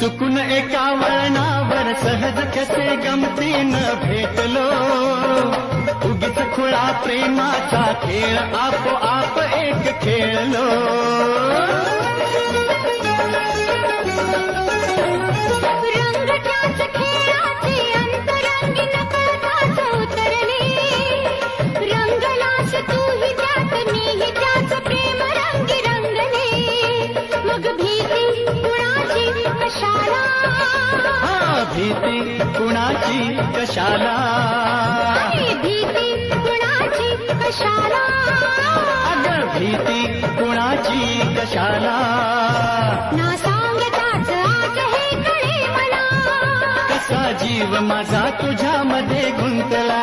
चुकून एका वळणावर सहज कसे गमतीनं भेटलो, उगीच खुळा प्रेमाचा खेळ आपोआप एक खेळलो. रंगताच खेळाचे अंतरंगी नकळताच उतरले, रंगलास तूही त्यात मीही त्याच प्रेम रंगी रंगले. मग भीती कुणाची कशाला, भीती कुणाची कशाला, भीती कुणाची कशाला, अगं भीती कुणाची कशाला. ना सांगताच आज हे कळे मला, कसा जीव माझा तुझ्यामध्ये गुंतला.